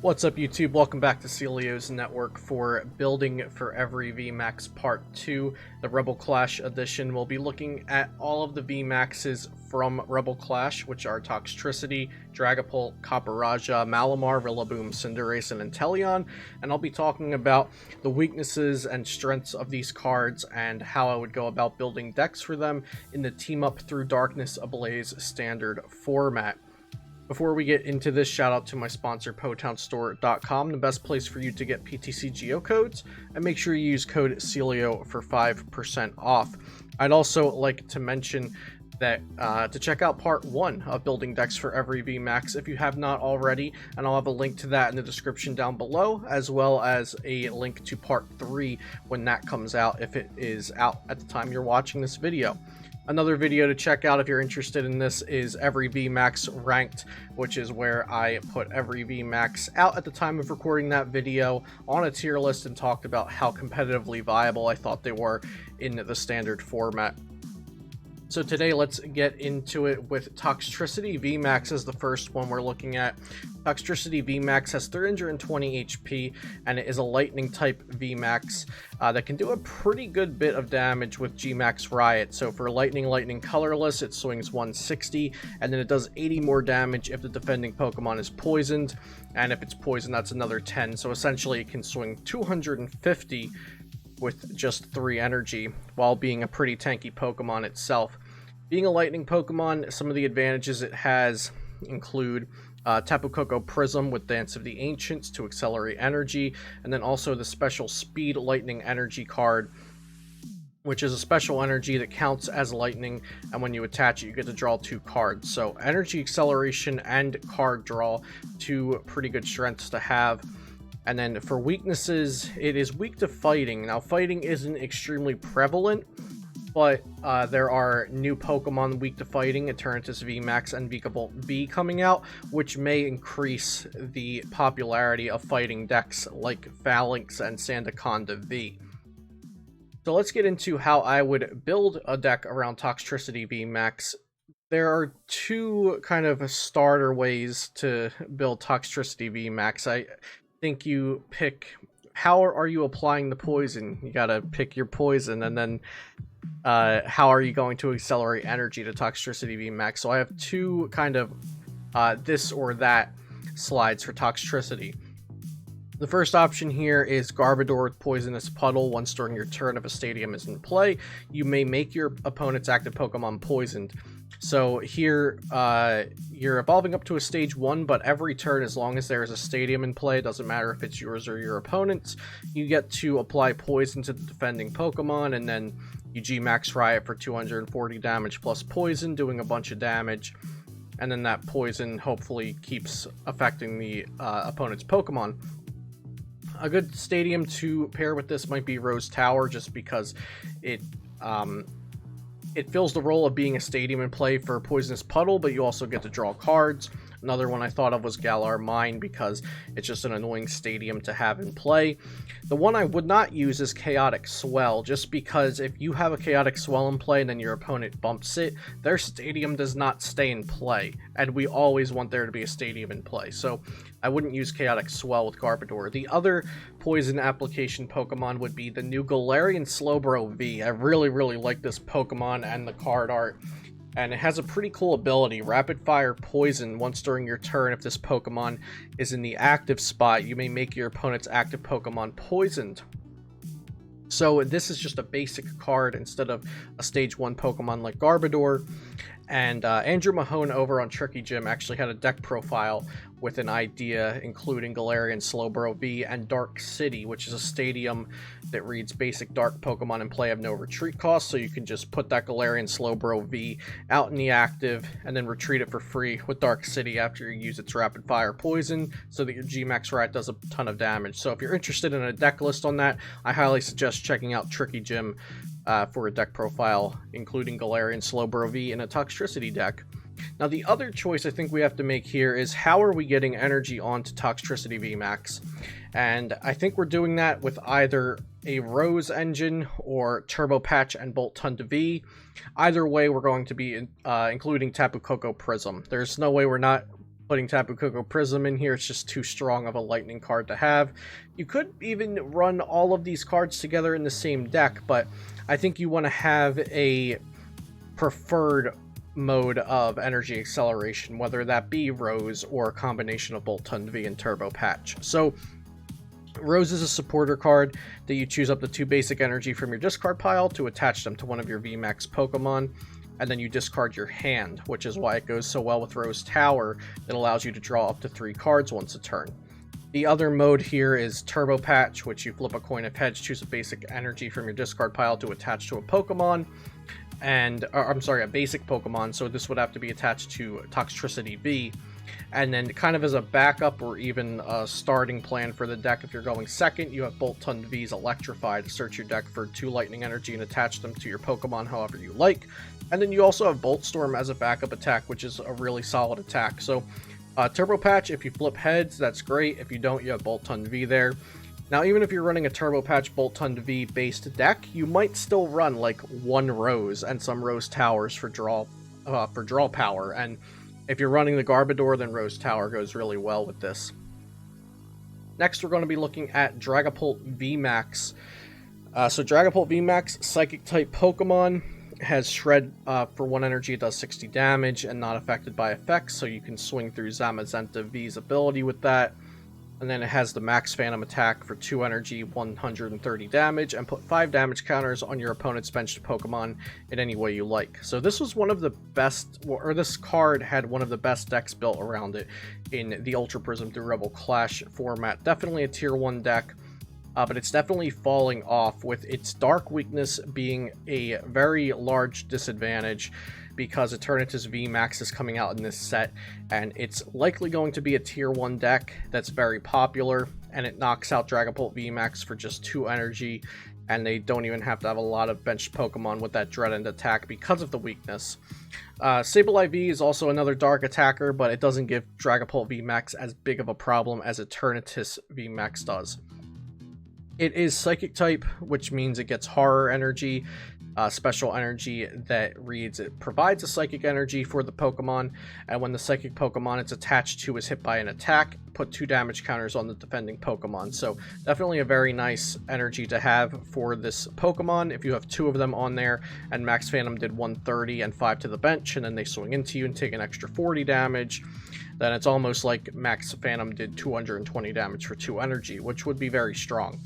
What's up YouTube? Welcome back to Celio's Network for Building for Every VMAX Part 2, the Rebel Clash edition. We'll be looking at all of the VMAXs from Rebel Clash, which are Toxtricity, Dragapult, Copperajah, Malamar, Rillaboom, Cinderace, and Inteleon, and I'll be talking about the weaknesses and strengths of these cards and how I would go about building decks for them in the Team Up through Darkness Ablaze Standard Format. Before we get into this, shout out to my sponsor, PotownStore.com, the best place for you to get PTC geocodes, and make sure you use code CELIO for 5% off. I'd also like to mention that to check out part 1 of building decks for every VMAX if you have not already, and I'll have a link to that in the description down below, as well as a link to part 3 when that comes out, if it is out at the time you're watching this video. Another video to check out if you're interested in this is Every VMAX Ranked, which is where I put every VMAX out at the time of recording that video on a tier list and talked about how competitively viable I thought they were in the standard format. So today, let's get into it with Toxtricity VMAX as the first one we're looking at. Toxtricity VMAX has 320 HP, and it is a lightning type VMAX that can do a pretty good bit of damage with Gmax Riot. So for lightning colorless, it swings 160, and then it does 80 more damage if the defending Pokemon is poisoned, and if it's poisoned, that's another 10. So essentially, it can swing 250 with just 3 energy, while being a pretty tanky Pokemon itself. Being a lightning Pokemon, some of the advantages it has include Tapu Koko Prism with Dance of the Ancients to accelerate energy, and then also the special Speed Lightning Energy card, which is a special energy that counts as lightning, and when you attach it, you get to draw 2 cards. So energy acceleration and card draw, 2 pretty good strengths to have. And then for weaknesses, it is weak to fighting. Now, fighting isn't extremely prevalent, but there are new Pokemon weak to fighting, Eternatus VMAX and Vikavolt V coming out, which may increase the popularity of fighting decks like Phalanx and Sandaconda V. So let's get into how I would build a deck around Toxtricity VMAX. There are 2 kind of starter ways to build Toxtricity VMAX. I think you pick how are you applying the poison. You gotta pick your poison, and then how are you going to accelerate energy to Toxtricity VMAX. So I have 2 kind of this or that slides for Toxtricity. The first option here is Garbodor with Poisonous Puddle. Once during your turn, if a stadium is in play, you may make your opponent's active Pokemon poisoned. So here, you're evolving up to a stage 1, but every turn, as long as there is a stadium in play, doesn't matter if it's yours or your opponent's, you get to apply poison to the defending Pokemon, and then you Gmax Riot for 240 damage plus poison, doing a bunch of damage, and then that poison hopefully keeps affecting the opponent's Pokemon. A good stadium to pair with this might be Rose Tower, just because it fills the role of being a stadium in play for Poisonous Puddle, but you also get to draw cards. Another one I thought of was Galar Mine, because it's just an annoying stadium to have in play. The one I would not use is Chaotic Swell, just because if you have a Chaotic Swell in play and then your opponent bumps it, their stadium does not stay in play, and we always want there to be a stadium in play. So I wouldn't use Chaotic Swell with Garbodor. The other poison application Pokemon would be the new Galarian Slowbro V. I really like this Pokemon and the card art. And it has a pretty cool ability, Rapid Fire Poison. Once during your turn, if this Pokemon is in the active spot, you may make your opponent's active Pokemon poisoned. So this is just a basic card instead of a stage 1 Pokemon like Garbodor. And Andrew Mahone over on Tricky Gym actually had a deck profile with an idea including Galarian Slowbro V and Dark City, which is a stadium that reads basic dark Pokemon in play have no retreat cost, so you can just put that Galarian Slowbro V out in the active and then retreat it for free with Dark City after you use its Rapid Fire Poison, so that your Gmax Riot does a ton of damage. So if you're interested in a deck list on that, I highly suggest checking out Tricky Gym for a deck profile including Galarian Slowbro V in a Toxtricity deck. Now, the other choice I think we have to make here is how are we getting energy onto Toxtricity VMAX? And I think we're doing that with either a Rose engine or Turbo Patch and Bolt Tunda V. Either way, we're going to be including Tapu Koko Prism. There's no way we're not putting Tapu Koko Prism in here. It's just too strong of a lightning card to have. You could even run all of these cards together in the same deck, but I think you want to have a preferred mode of energy acceleration, whether that be Rose or a combination of Boltund V and Turbo Patch. So Rose is a supporter card that you choose up to 2 basic energy from your discard pile to attach them to one of your VMAX Pokemon, and then you discard your hand, which is why it goes so well with Rose Tower. It allows you to draw up to 3 cards once a turn. The other mode here is Turbo Patch, which you flip a coin of heads, choose a basic energy from your discard pile to attach to a Pokemon, and a basic Pokemon, so this would have to be attached to Toxtricity V. And then kind of as a backup or even a starting plan for the deck, if you're going second, you have Boltund V's Electrify to search your deck for 2 lightning energy and attach them to your Pokemon however you like. And then you also have Boltstorm as a backup attack, which is a really solid attack. So Turbo Patch, if you flip heads, that's great. If you don't, you have Boltund V there. Now, even if you're running a Turbo Patch Boltund V based deck, you might still run like 1 Rose and some Rose Towers for draw power. And if you're running the Garbodor, then Rose Tower goes really well with this. Next, we're going to be looking at Dragapult VMAX. So Dragapult VMAX, Psychic type Pokemon, has Shred for 1 energy. It does 60 damage and not affected by effects, so you can swing through Zamazenta V's ability with that. And then it has the Max Phantom attack for 2 energy, 130 damage, and put 5 damage counters on your opponent's benched Pokemon in any way you like. So this was one of the best, or this card had one of the best decks built around it in the Ultra Prism through Rebel Clash format. Definitely a tier 1 deck, but it's definitely falling off, with its dark weakness being a very large disadvantage, because Eternatus VMAX is coming out in this set, and it's likely going to be a tier 1 deck that's very popular, and it knocks out Dragapult VMAX for just 2 energy, and they don't even have to have a lot of benched Pokemon with that Dread End attack because of the weakness. Sableye V is also another dark attacker, but it doesn't give Dragapult VMAX as big of a problem as Eternatus VMAX does. It is Psychic type, which means it gets Horror Energy, special energy that reads it provides a psychic energy for the Pokemon, and when the psychic Pokemon it's attached to is hit by an attack, put 2 damage counters on the defending Pokemon. So definitely a very nice energy to have for this Pokemon. If you have 2 of them on there, and Max Phantom did 130 and 5 to the bench, and then they swing into you and take an extra 40 damage, then it's almost like Max Phantom did 220 damage for 2 energy, which would be very strong.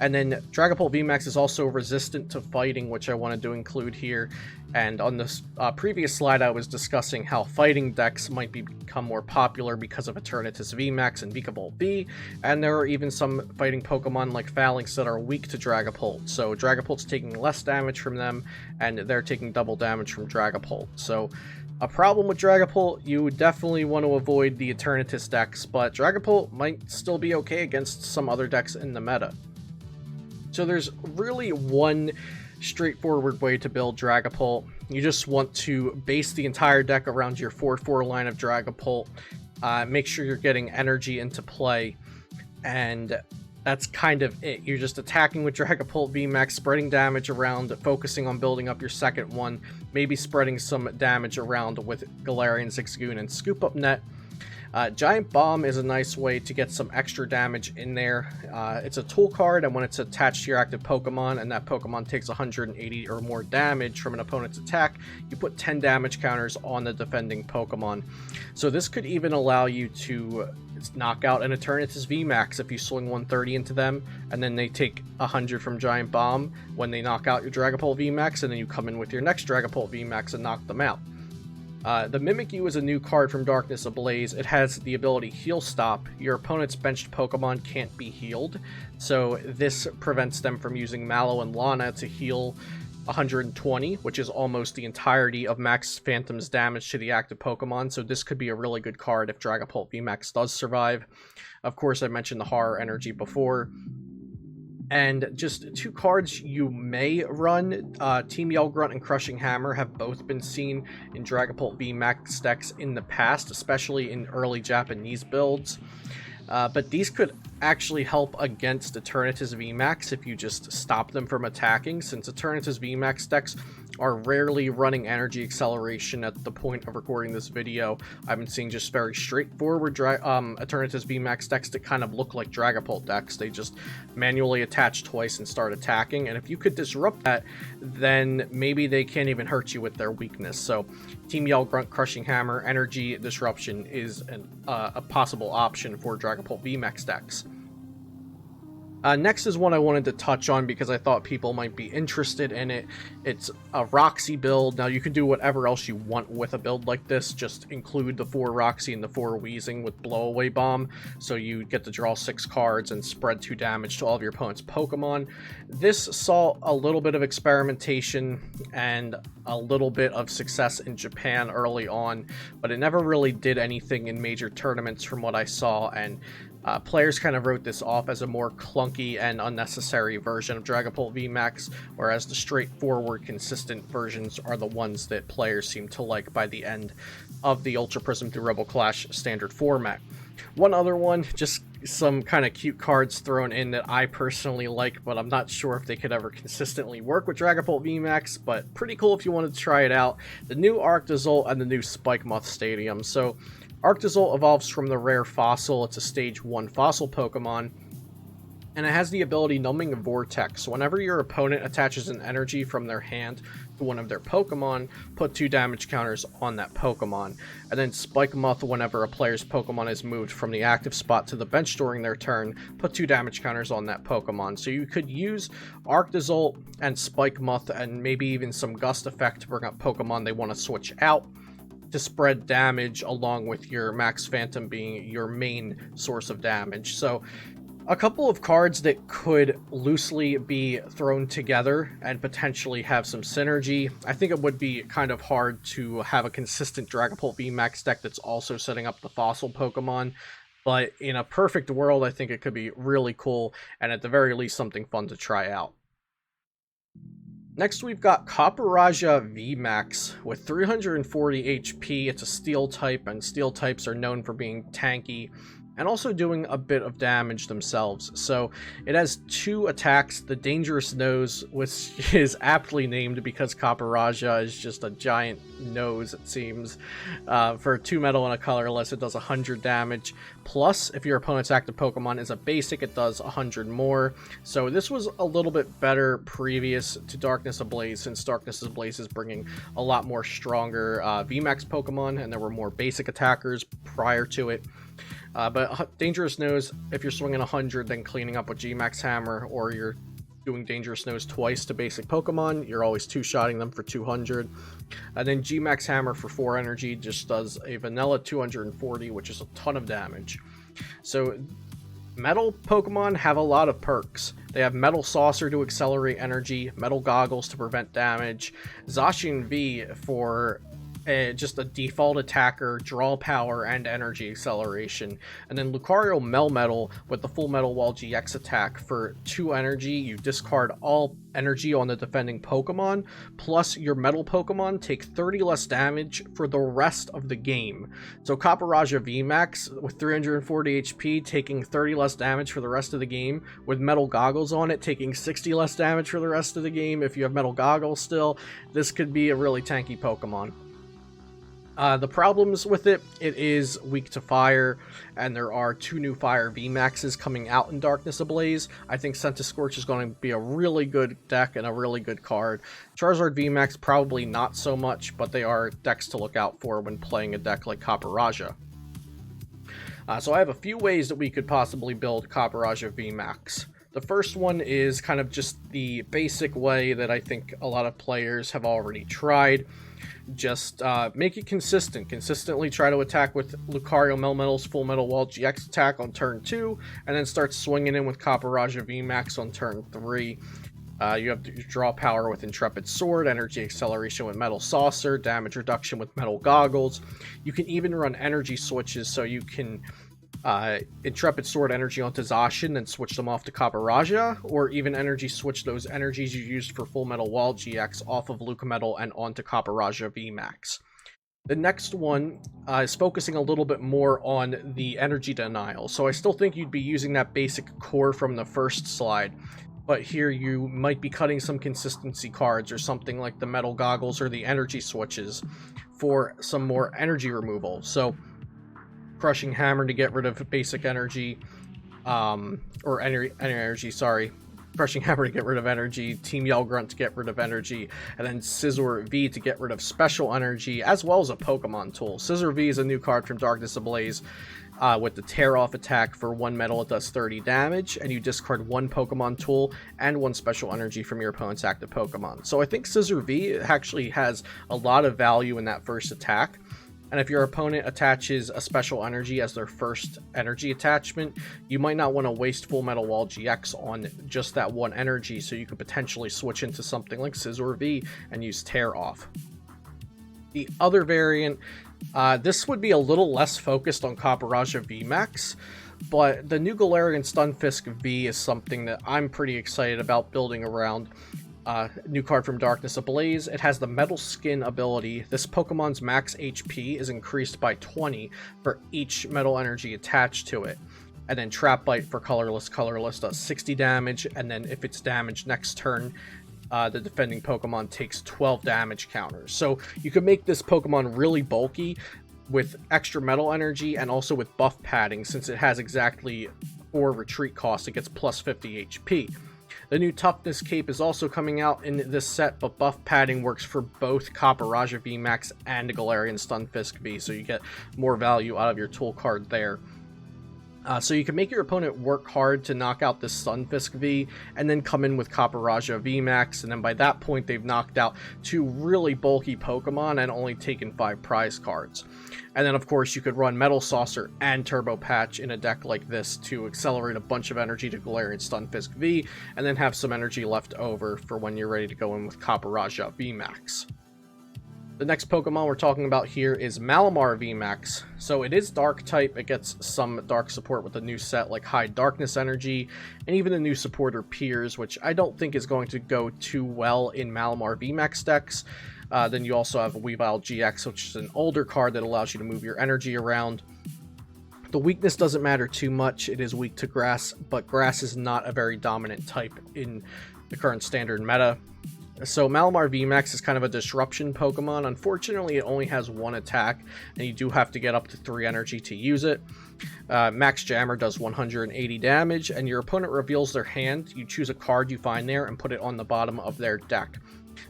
And then Dragapult VMAX is also resistant to fighting, which I wanted to include here. And on this previous slide, I was discussing how fighting decks might become more popular because of Eternatus VMAX and Vikavolt V. And there are even some fighting Pokemon like Phalanx that are weak to Dragapult. So Dragapult's taking less damage from them, and they're taking double damage from Dragapult. So a problem with Dragapult, you definitely want to avoid the Eternatus decks, but Dragapult might still be okay against some other decks in the meta. So there's really one straightforward way to build Dragapult. You just want to base the entire deck around your 4/4 line of Dragapult. Make sure you're getting energy into play, and that's kind of it. You're just attacking with Dragapult VMAX, spreading damage around, focusing on building up your second one, maybe spreading some damage around with Galarian Zigzagoon and Scoop Up Net. Giant Bomb is a nice way to get some extra damage in there. It's a tool card, and when it's attached to your active Pokemon and that Pokemon takes 180 or more damage from an opponent's attack, you put 10 damage counters on the defending Pokemon. So this could even allow you to knock out an Eternatus VMAX if you swing 130 into them, and then they take 100 from Giant Bomb when they knock out your Dragapult VMAX, and then you come in with your next Dragapult VMAX and knock them out. The Mimikyu is a new card from Darkness Ablaze. It has the ability Heal Stop. Your opponent's benched Pokemon can't be healed, so this prevents them from using Mallow and Lana to heal 120, which is almost the entirety of Max Phantom's damage to the active Pokemon, so this could be a really good card if Dragapult VMAX does survive. Of course, I mentioned the Horror Energy before. And just 2 cards you may run, Team Yell Grunt and Crushing Hammer have both been seen in Dragapult VMAX decks in the past, especially in early Japanese builds. But these could actually help against Eternatus VMAX if you just stop them from attacking, since Eternatus VMAX decks are rarely running energy acceleration at the point of recording this video. I've been seeing just very straightforward Eternatus VMAX decks that kind of look like Dragapult decks. They just manually attach twice and start attacking, and if you could disrupt that, then maybe they can't even hurt you with their weakness. So Team Yell, Grunt, Crushing Hammer, Energy Disruption is a possible option for Dragapult VMAX decks. Next is one I wanted to touch on because I thought people might be interested in it. It's a Roxy build. Now, you can do whatever else you want with a build like this. Just include the 4 Roxy and the 4 Wheezing with Blowaway Bomb, so you get to draw 6 cards and spread 2 damage to all of your opponent's Pokemon. This saw a little bit of experimentation and a little bit of success in Japan early on, but it never really did anything in major tournaments from what I saw, and players kind of wrote this off as a more clunky and unnecessary version of Dragapult VMAX, whereas the straightforward, consistent versions are the ones that players seem to like by the end of the Ultra Prism through Rebel Clash standard format. One other one, just some kind of cute cards thrown in that I personally like, but I'm not sure if they could ever consistently work with Dragapult VMAX, but pretty cool if you wanted to try it out. The new Arctozolt and the new Spikemuth Stadium. So Arctozolt evolves from the rare Fossil. It's a stage 1 Fossil Pokemon, and it has the ability Numbing Vortex. Whenever your opponent attaches an energy from their hand to one of their Pokemon, put 2 damage counters on that Pokemon. And then Spikemuth, whenever a player's Pokemon is moved from the active spot to the bench during their turn, put 2 damage counters on that Pokemon. So you could use Arctozolt and Spikemuth and maybe even some Gust Effect to bring up Pokemon they want to switch out to spread damage, along with your Max Phantom being your main source of damage. So a couple of cards that could loosely be thrown together and potentially have some synergy. I think it would be kind of hard to have a consistent Dragapult VMAX deck that's also setting up the Fossil Pokemon, but in a perfect world, I think it could be really cool, and at the very least something fun to try out. Next, we've got Copperajah VMAX with 340 HP. It's a Steel type, and Steel types are known for being tanky and also doing a bit of damage themselves. So it has 2 attacks. The Dangerous Nose, which is aptly named because Copperajah is just a giant nose, it seems. For 2 metal and a colorless, it does 100 damage. Plus, if your opponent's active Pokemon is a basic, it does 100 more. So this was a little bit better previous to Darkness Ablaze, since Darkness Ablaze is bringing a lot more stronger VMAX Pokemon, and there were more basic attackers prior to it. But Dangerous Nose, if you're swinging 100, then cleaning up with G-Max Hammer, or you're doing Dangerous Nose twice to basic Pokemon, you're always 2-shotting them for 200. And then G-Max Hammer for 4 energy just does a vanilla 240, which is a ton of damage. So Metal Pokemon have a lot of perks. They have Metal Saucer to accelerate energy, Metal Goggles to prevent damage, Zacian V for just a default attacker, draw power, and energy acceleration. And then Lucario Melmetal with the Full Metal Wall GX attack for 2 energy. You discard all energy on the defending Pokemon, plus your Metal Pokemon take 30 less damage for the rest of the game. So Copperajah VMAX with 340 HP taking 30 less damage for the rest of the game, with Metal Goggles on it taking 60 less damage for the rest of the game. If you have Metal Goggles still, this could be a really tanky Pokemon. The problems with it is weak to fire, and there are 2 new fire VMAXs coming out in Darkness Ablaze. I think Centiskorch is going to be a really good deck and a really good card. Charizard VMAX probably not so much, but they are decks to look out for when playing a deck like Copperajah. So I have a few ways that we could possibly build Copperajah VMAX. The first one is kind of just the basic way that I think a lot of players have already tried. Just make it consistent. Consistently try to attack with Lucario Melmetal's Full Metal Wall GX attack on turn 2, and then start swinging in with Copperajah VMAX on turn 3. You have to draw power with Intrepid Sword, energy acceleration with Metal Saucer, damage reduction with Metal Goggles. You can even run energy switches, so you can Intrepid Sword energy onto Zacian and switch them off to Copperajah, or even energy switch those energies you used for Full Metal Wall GX off of Lucametal and onto Copperajah VMAX. The next one is focusing a little bit more on the energy denial. So I still think you'd be using that basic core from the first slide, but here you might be cutting some consistency cards or something like the metal goggles or the energy switches for some more energy removal. So Crushing Hammer to get rid of basic energy, or energy, sorry. Crushing Hammer to get rid of energy, Team Yell Grunt to get rid of energy, and then Scizor V to get rid of special energy, as well as a Pokemon tool. Scizor V is a new card from Darkness Ablaze with the Tear Off attack. For 1 metal, it does 30 damage, and you discard 1 Pokemon tool and 1 special energy from your opponent's active Pokemon. So I think Scizor V actually has a lot of value in that first attack. And if your opponent attaches a special energy as their first energy attachment, you might not want to waste Full Metal Wall GX on just that 1 energy, so you could potentially switch into something like Scizor V and use Tear Off. The other variant, this would be a little less focused on Copperajah VMAX, but the new Galarian Stunfisk V is something that I'm pretty excited about building around. New card from Darkness Ablaze. It has the Metal Skin ability. This Pokemon's max HP is increased by 20 for each metal energy attached to it. And then Trap Bite for Colorless. Colorless does 60 damage, and then if it's damaged next turn, the defending Pokemon takes 12 damage counters. So you could make this Pokemon really bulky with extra metal energy and also with buff padding, since it has exactly 4 retreat costs. It gets plus 50 HP. The new Toughness Cape is also coming out in this set, but buff padding works for both Copperajah VMAX and Galarian Stunfisk V, so you get more value out of your tool card there. So you can make your opponent work hard to knock out this Stunfisk V, and then come in with Copperajah VMAX, and then by that point they've knocked out 2 really bulky Pokemon and only taken 5 prize cards. And then of course you could run Metal Saucer and Turbo Patch in a deck like this to accelerate a bunch of energy to Galarian Stunfisk V, and then have some energy left over for when you're ready to go in with Copperajah VMAX. The next Pokemon we're talking about here is Malamar VMAX. So it is Dark type. It gets some Dark support with the new set like High Darkness Energy, and even the new supporter Piers, which I don't think is going to go too well in Malamar VMAX decks. Then you also have Weavile GX, which is an older card that allows you to move your energy around. The weakness doesn't matter too much. It is weak to Grass, but Grass is not a very dominant type in the current standard meta. So Malamar VMAX is kind of a disruption Pokemon. Unfortunately, it only has 1 attack, and you do have to get up to 3 energy to use it. Max Jammer does 180 damage, and your opponent reveals their hand. You choose a card you find there and put it on the bottom of their deck.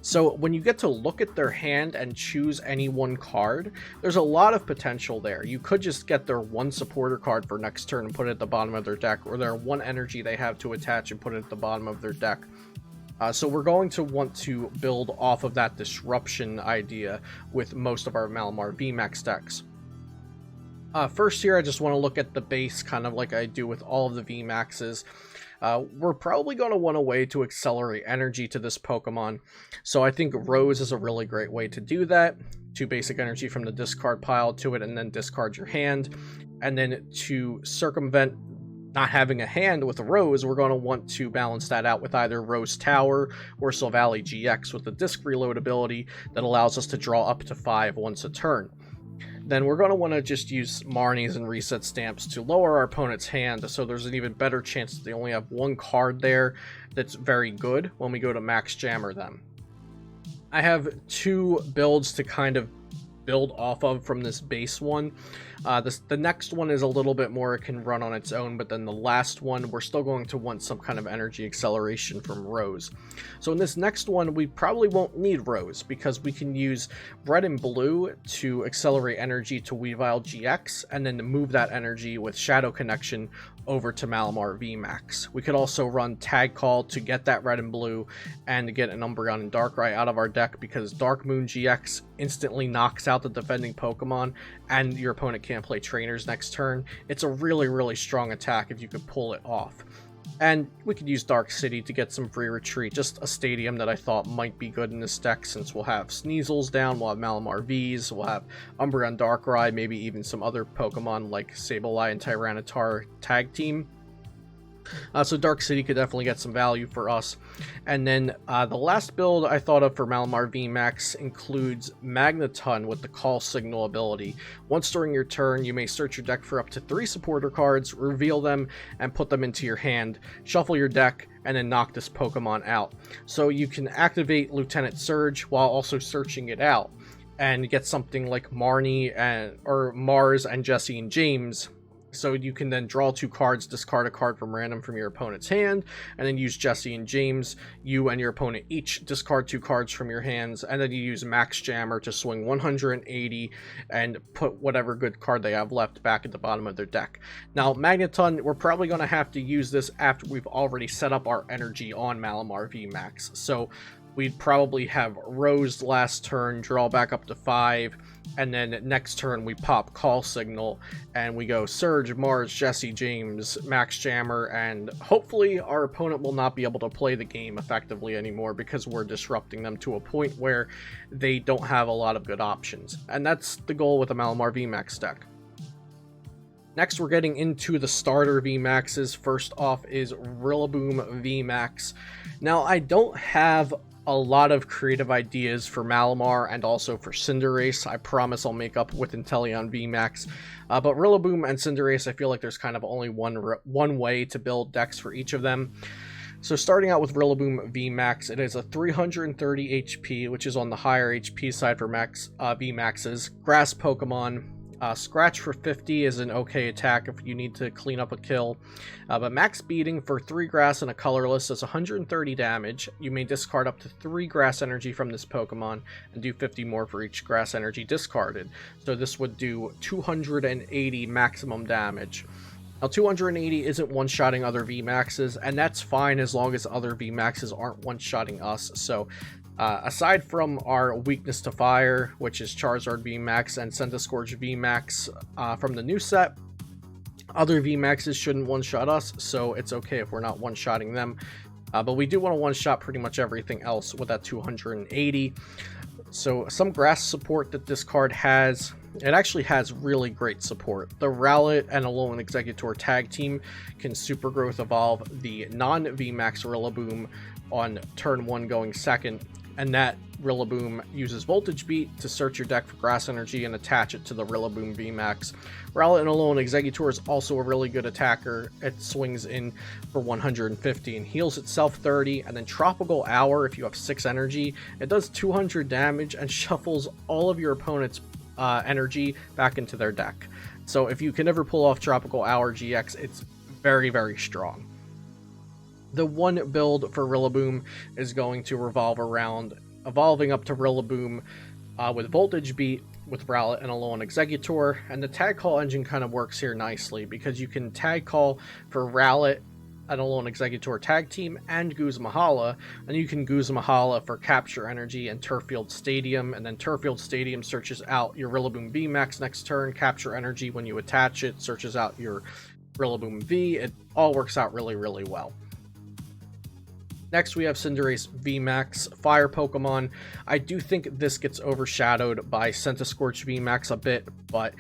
So when you get to look at their hand and choose any 1 card, there's a lot of potential there. You could just get their 1 supporter card for next turn and put it at the bottom of their deck, or their 1 energy they have to attach and put it at the bottom of their deck. So we're going to want to build off of that disruption idea with most of our Malamar VMAX decks. First here, I just want to look at the base, kind of like I do with all of the VMAXs. We're probably going to want a way to accelerate energy to this Pokemon, so I think Rose is a really great way to do that. 2 basic energy from the discard pile to it, and then discard your hand. And then to circumvent not having a hand with a Rose, we're going to want to balance that out with either Rose Tower or Silvally GX with the disc reload ability that allows us to draw up to 5 once a turn. Then we're going to want to just use Marnies and Reset Stamps to lower our opponent's hand, so there's an even better chance that they only have 1 card there that's very good when we go to Max Jammer them. I have 2 builds to kind of build off of from this base one. The next one is a little bit more, it can run on its own, but then the last one, we're still going to want some kind of energy acceleration from Rose. So in this next one, we probably won't need Rose, because we can use Red and Blue to accelerate energy to Weavile GX, and then move that energy with Shadow Connection over to Malamar VMAX. We could also run Tag Call to get that Red and Blue, and to get an Umbreon and Darkrai out of our deck, because Dark Moon GX instantly knocks out the defending Pokemon, and your opponent can't play trainers next turn. It's a really, really strong attack if you could pull it off. And we could use Dark City to get some free retreat, just a stadium that I thought might be good in this deck, since we'll have Sneasels down, we'll have Malamar Vs, we'll have Umbreon Darkrai, maybe even some other Pokemon like Sableye and Tyranitar tag team. So Dark City could definitely get some value for us. And then the last build I thought of for Malamar VMAX includes Magneton with the Call Signal ability. Once during your turn, you may search your deck for up to 3 supporter cards, reveal them, and put them into your hand. Shuffle your deck, and then knock this Pokemon out. So you can activate Lieutenant Surge while also searching it out, and get something like Marnie or Mars and Jesse and James. So you can then draw 2 cards, discard a card from random from your opponent's hand, and then use Jesse and James. You and your opponent each discard 2 cards from your hands, and then you use Max Jammer to swing 180 and put whatever good card they have left back at the bottom of their deck. Now, Magneton, we're probably going to have to use this after we've already set up our energy on Malamar VMAX. So we'd probably have Rose last turn, draw back up to 5, and then next turn we pop Call Signal, and we go Surge, Mars, Jesse, James, Max Jammer, and hopefully our opponent will not be able to play the game effectively anymore because we're disrupting them to a point where they don't have a lot of good options. And that's the goal with the Malamar VMAX deck. Next, we're getting into the starter VMAXs. First off is Rillaboom VMAX. Now, I don't have a lot of creative ideas for Malamar and also for Cinderace. I promise I'll make up with Inteleon VMAX. But Rillaboom and Cinderace, I feel like there's kind of only one way to build decks for each of them. So starting out with Rillaboom VMAX, it is a 330 HP, which is on the higher HP side for VMAXs. Grass Pokemon. Scratch for 50 is an okay attack if you need to clean up a kill. But max beating for 3 grass and a colorless does 130 damage. You may discard up to 3 grass energy from this Pokemon and do 50 more for each grass energy discarded. So this would do 280 maximum damage. Now 280 isn't one-shotting other VMAXs, and that's fine as long as other VMAXs aren't one-shotting us. So aside from our weakness to fire, which is Charizard VMAX and Cinderace VMAX from the new set, other VMAXs shouldn't one-shot us, so it's okay if we're not one-shotting them. But we do want to one-shot pretty much everything else with that 280. So some grass support that this card has, it actually has really great support. The Rowlet and Alolan Exeggutor tag team can Super Growth Evolve the non-VMAX Rillaboom on turn 1 going second, and that Rillaboom uses Voltage Beat to search your deck for grass energy and attach it to the Rillaboom VMAX. Rowlet and Alolan Exeggutor is also a really good attacker. It swings in for 150 and heals itself 30, and then Tropical Hour, if you have 6 energy, it does 200 damage and shuffles all of your opponent's energy back into their deck. So if you can ever pull off Tropical Hour GX, it's very, very strong. The one build for Rillaboom is going to revolve around evolving up to Rillaboom with Voltage Beat with Rowlet and Alolan Exeggutor, and the tag call engine kind of works here nicely because you can tag call for Rowlet and Alolan Exeggutor tag team and Guzmahala, and you can Guzmahala for Capture Energy and Turffield Stadium, and then Turffield Stadium searches out your Rillaboom VMAX next turn. Capture Energy, when you attach it, searches out your Rillaboom V. It all works out really, really well. Next, we have Cinderace VMAX, Fire Pokemon. I do think this gets overshadowed by Centiskorch VMAX a bit, but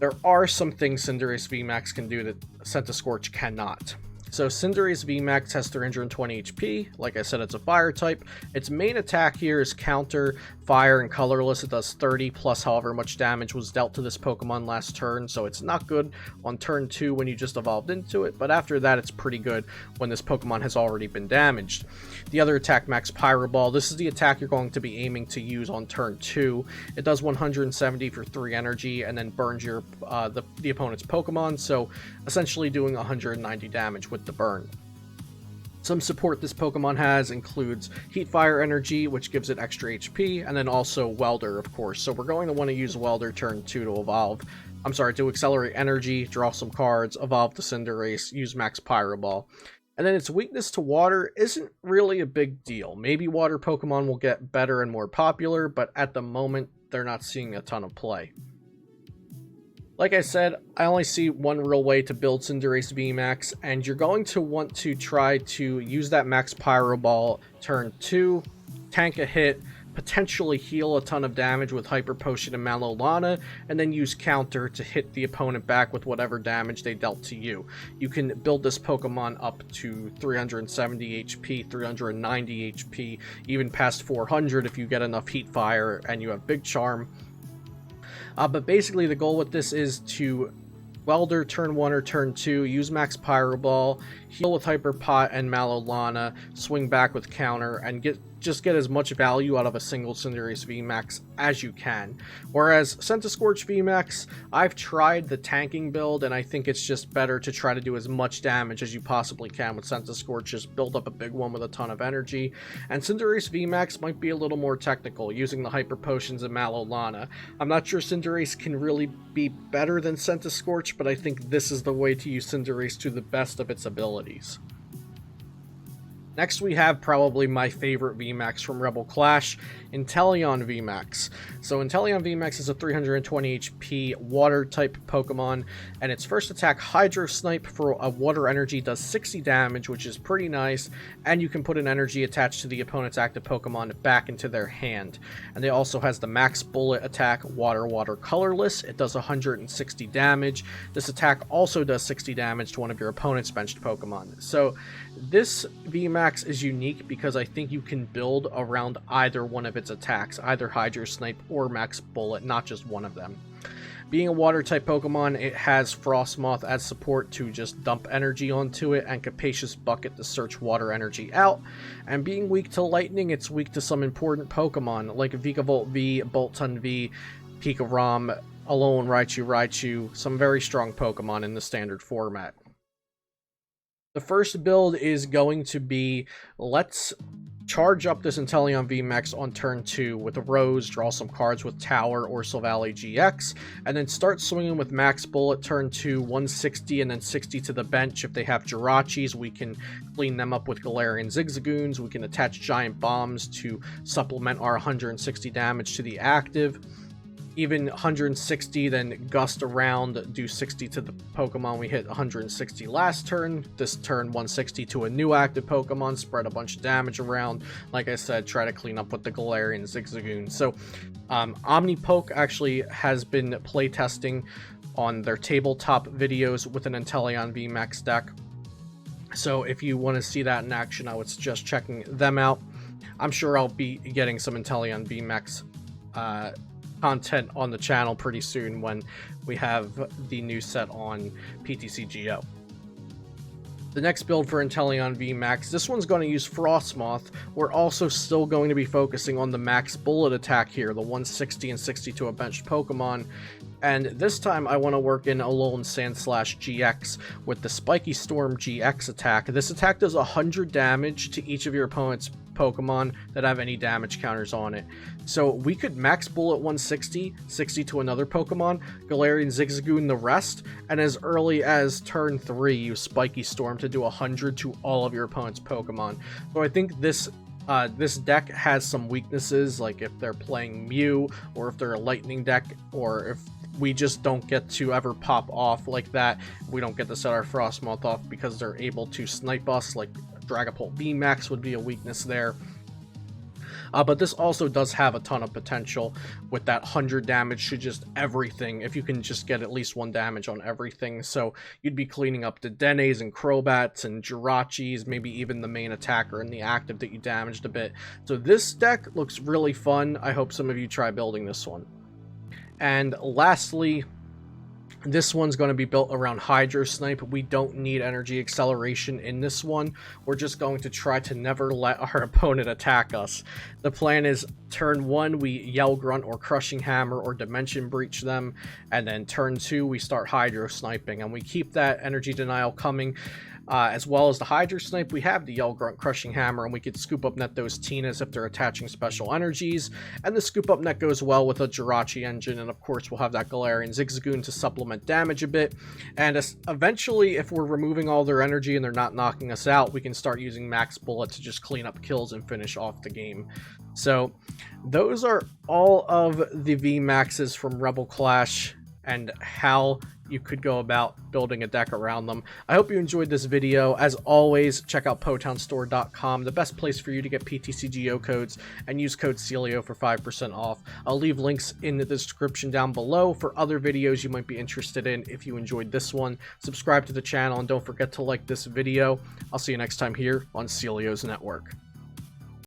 there are some things Cinderace VMAX can do that Centiskorch cannot. So Cinderace VMAX has 320 HP. Like I said, it's a fire type. Its main attack here is counter, fire, and colorless. It does 30 plus however much damage was dealt to this Pokemon last turn, so it's not good on turn 2 when you just evolved into it, but after that it's pretty good when this Pokemon has already been damaged. The other attack, Max Pyro Ball, this is the attack you're going to be aiming to use on turn 2. It does 170 for 3 energy and then burns your the opponent's Pokemon, so essentially doing 190 damage with the burn. Some support this Pokemon has includes Heat Fire Energy, which gives it extra HP, and then also Welder, of course. So we're going to want to use Welder turn 2 to evolve. To accelerate energy, draw some cards, evolve the Cinderace, use Max Pyro Ball. And then its weakness to water isn't really a big deal. Maybe water Pokemon will get better and more popular, but at the moment, they're not seeing a ton of play. Like I said, I only see one real way to build Cinderace VMAX, and you're going to want to try to use that Max Pyro Ball turn 2, tank a hit, potentially heal a ton of damage with Hyper Potion and Malolana, and then use Counter to hit the opponent back with whatever damage they dealt to you. You can build this Pokemon up to 370 HP, 390 HP, even past 400 if you get enough Heat Fire and you have Big Charm. But basically the goal with this is to Welder turn 1 or turn 2, use Max Pyro Ball, heal with Hyper Pot and Malolana, swing back with Counter, and just get as much value out of a single Cinderace VMAX as you can. Whereas Centiskorch VMAX, I've tried the tanking build, and I think it's just better to try to do as much damage as you possibly can with Centiskorch, just build up a big one with a ton of energy. And Cinderace VMAX might be a little more technical, using the Hyper Potions and Malolana. I'm not sure Cinderace can really be better than Centiskorch, but I think this is the way to use Cinderace to the best of its abilities. Next we have probably my favorite VMAX from Rebel Clash, Inteleon VMAX. So Inteleon VMAX is a 320 HP water type Pokemon, and its first attack, Hydro Snipe, for a water energy does 60 damage, which is pretty nice, and you can put an energy attached to the opponent's active Pokemon back into their hand. And it also has the Max Bullet attack, Water Colorless. It does 160 damage. This attack also does 60 damage to one of your opponent's benched Pokemon. So this VMAX is unique because I think you can build around either one of its attacks, either Hydro Snipe or Max Bullet, not just one of them. Being a water type Pokemon, it has Frostmoth as support to just dump energy onto it, and Capacious Bucket to search water energy out. And being weak to lightning, it's weak to some important Pokemon like Vikavolt V, Boltund V, Pikarom, Alolan Raichu, some very strong Pokemon in the standard format. The first build is going to be, let's charge up this Inteleon VMAX on turn 2 with a Rose, draw some cards with Tower or Silvally GX, and then start swinging with Max Bullet turn 2, 160 and then 60 to the bench. If they have Jirachis, we can clean them up with Galarian Zigzagoons. We can attach Giant Bombs to supplement our 160 damage to the active. Even 160, then gust around, do 60 to the Pokemon we hit 160 last turn. This turn 160 to a new active Pokemon, spread a bunch of damage around. Like I said, try to clean up with the Galarian Zigzagoon. So Omnipoke actually has been playtesting on their tabletop videos with an Inteleon VMAX deck. So if you want to see that in action, I would suggest checking them out. I'm sure I'll be getting some Inteleon VMAX content on the channel pretty soon when we have the new set on PTCGO. The next build for Inteleon VMAX, this one's going to use Frostmoth. We're also still going to be focusing on the Max Bullet attack here, the 160 and 60 to a benched Pokemon. And this time I want to work in Alolan Sandslash GX with the Spiky Storm GX attack. This attack does 100 damage to each of your opponent's Pokemon that have any damage counters on it. So we could Max Bullet 160, 60 to another Pokemon, Galarian Zigzagoon the rest, and as early as turn 3 use Spiky Storm to do 100 to all of your opponent's Pokemon. So I think this deck has some weaknesses, like if they're playing Mew, or if they're a Lightning deck, or if we just don't get to ever pop off like that. We don't get to set our Frostmoth off because they're able to snipe us, like Dragapult VMAX would be a weakness there. But this also does have a ton of potential with that 100 damage to just everything, if you can just get at least 1 damage on everything. So you'd be cleaning up the Denes and Crobats and Jirachis, maybe even the main attacker and the active that you damaged a bit. So this deck looks really fun. I hope some of you try building this one. And lastly, this one's going to be built around Hydro Snipe. We don't need energy acceleration in this one. We're just going to try to never let our opponent attack us. The plan is turn 1, we Yell Grunt or Crushing Hammer or Dimension Breach them. And then turn 2, we start Hydro Sniping. And we keep that energy denial coming. As well as the Hydro Snipe, we have the Yell Grunt, Crushing Hammer, and we could scoop up net those Tinas if they're attaching special energies. And the scoop up net goes well with a Jirachi engine, and of course we'll have that Galarian Zigzagoon to supplement damage a bit. And eventually, if we're removing all their energy and they're not knocking us out, we can start using Max Bullet to just clean up kills and finish off the game. So those are all of the VMAXs from Rebel Clash and how you could go about building a deck around them. I hope you enjoyed this video. As always, check out PotownStore.com, the best place for you to get PTCGO codes, and use code CELIO for 5% off. I'll leave links in the description down below for other videos you might be interested in if you enjoyed this one. Subscribe to the channel and don't forget to like this video. I'll see you next time here on Celio's Network.